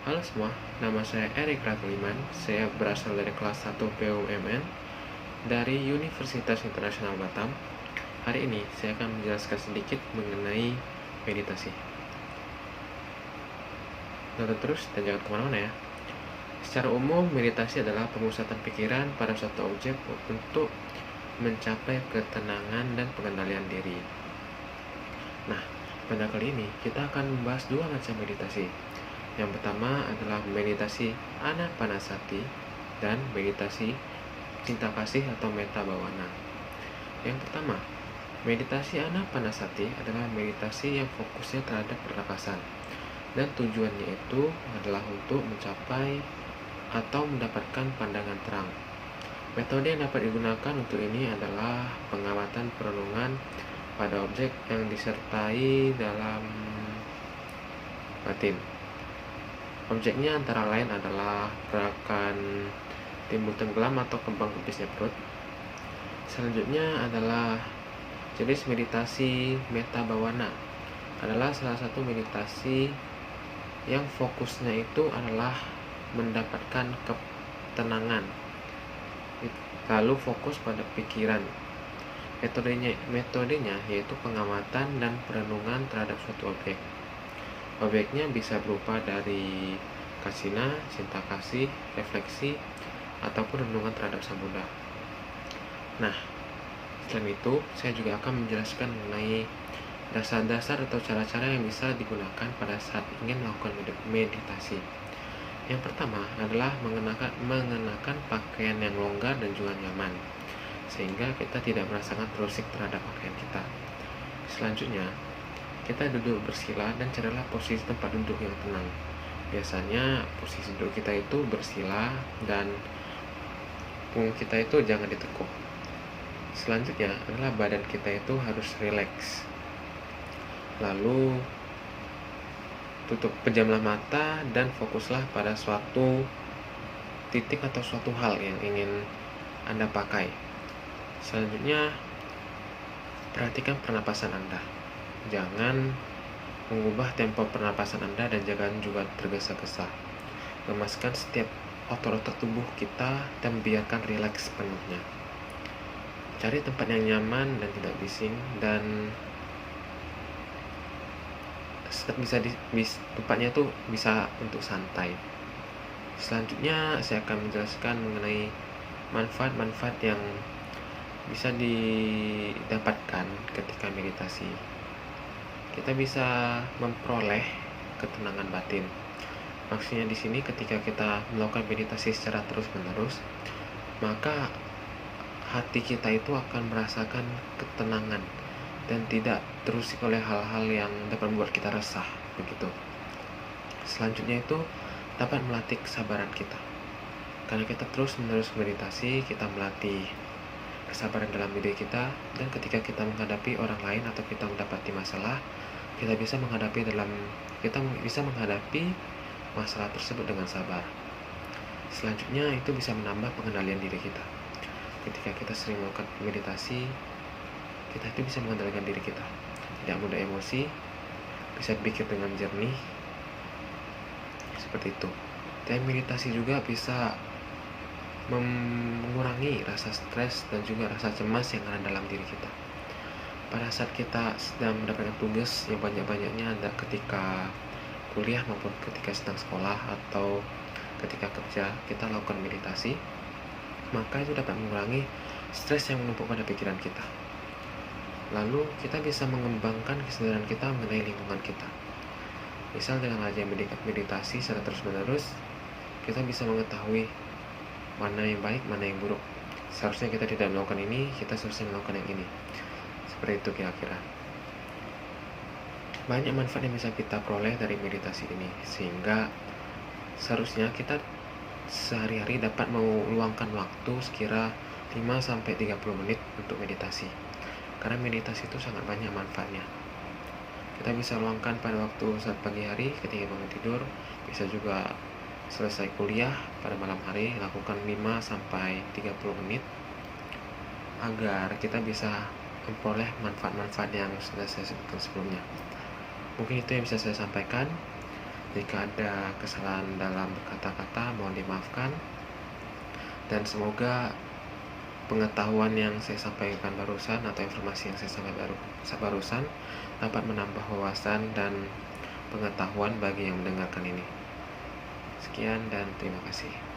Halo semua, nama saya Erik Ratliman. Saya berasal dari kelas 1 BUMN dari Universitas Internasional Batam. Hari ini saya akan menjelaskan sedikit mengenai meditasi. Nonton terus dan jangan kemana-mana ya. Secara umum, meditasi adalah pemusatan pikiran pada suatu objek untuk mencapai ketenangan dan pengendalian diri. Nah, pada kali ini kita akan membahas dua macam meditasi. Yang pertama adalah meditasi anapanasati dan meditasi cinta kasih atau metta bhavana. Yang pertama, meditasi anapanasati adalah meditasi yang fokusnya terhadap pernapasan dan tujuannya itu adalah untuk mencapai atau mendapatkan pandangan terang. Metode yang dapat digunakan untuk ini adalah pengamatan perenungan pada objek yang disertai dalam batin. Objeknya antara lain adalah gerakan timbul tenggelam atau kembang kepisnya perut. Selanjutnya adalah jenis meditasi metta bhavana, adalah salah satu meditasi yang fokusnya itu adalah mendapatkan ketenangan, lalu fokus pada pikiran. Metodenya yaitu pengamatan dan perenungan terhadap suatu objek. Objeknya bisa berupa dari kasina, cinta kasih, refleksi, ataupun renungan terhadap Sang Buddha. Nah, selain itu, saya juga akan menjelaskan mengenai dasar-dasar atau cara-cara yang bisa digunakan pada saat ingin melakukan meditasi. Yang pertama adalah mengenakan pakaian yang longgar dan juga nyaman, sehingga kita tidak merasakan terusik terhadap pakaian kita. Selanjutnya, kita duduk bersila dan carilah posisi tempat duduk yang tenang. Biasanya posisi duduk kita itu bersila dan punggung kita itu jangan ditekuk. Selanjutnya adalah badan kita itu harus rileks. Lalu pejamlah mata dan fokuslah pada suatu titik atau suatu hal yang ingin Anda pakai. Selanjutnya, perhatikan pernapasan Anda. Jangan mengubah tempo pernapasan Anda dan jangan juga tergesa-gesa. Lemaskan setiap otot-otot tubuh kita dan biarkan rileks penuhnya. Cari tempat yang nyaman dan tidak bising, dan tempatnya tuh bisa untuk santai. Selanjutnya saya akan menjelaskan mengenai manfaat-manfaat yang bisa didapatkan ketika meditasi. Kita bisa memperoleh ketenangan batin. Maksudnya di sini ketika kita melakukan meditasi secara terus-menerus, maka hati kita itu akan merasakan ketenangan dan tidak terusik oleh hal-hal yang dapat membuat kita resah begitu. Selanjutnya itu dapat melatih kesabaran kita. Karena kita terus-menerus meditasi, kita melatih kesabaran dalam diri kita, dan ketika kita menghadapi orang lain atau kita mendapati masalah, kita bisa menghadapi masalah tersebut dengan sabar. Selanjutnya itu bisa menambah pengendalian diri kita. Ketika kita sering melakukan meditasi, kita itu bisa mengendalikan diri kita, tidak mudah emosi, bisa pikir dengan jernih, seperti itu. Dan meditasi juga bisa mengurangi rasa stres dan juga rasa cemas yang ada dalam diri kita. Pada saat kita sedang mendapatkan tugas yang banyak-banyaknya, ada ketika kuliah maupun ketika sedang sekolah atau ketika kerja, kita lakukan meditasi, maka itu dapat mengurangi stres yang menumpuk pada pikiran kita. Lalu kita bisa mengembangkan kesadaran kita mengenai lingkungan kita. Misal dengan rajin meditasi secara terus-menerus, kita bisa mengetahui mana yang baik, mana yang buruk. Seharusnya kita tidak melakukan ini, kita seharusnya melakukan yang ini. Seperti itu kira-kira. Banyak manfaat yang bisa kita peroleh dari meditasi ini, sehingga seharusnya kita sehari-hari dapat meluangkan waktu sekira 5-30 menit untuk meditasi. Karena meditasi itu sangat banyak manfaatnya. Kita bisa luangkan pada waktu saat pagi hari ketika bangun tidur, bisa juga selesai kuliah pada malam hari, lakukan 5-30 menit agar kita bisa memperoleh manfaat-manfaat yang sudah saya sebutkan sebelumnya. Mungkin itu yang bisa saya sampaikan. Jika ada kesalahan dalam berkata-kata, mohon dimaafkan. Dan semoga pengetahuan yang saya sampaikan barusan atau informasi yang saya sampaikan barusan dapat menambah wawasan dan pengetahuan bagi yang mendengarkan ini. Sekian dan terima kasih.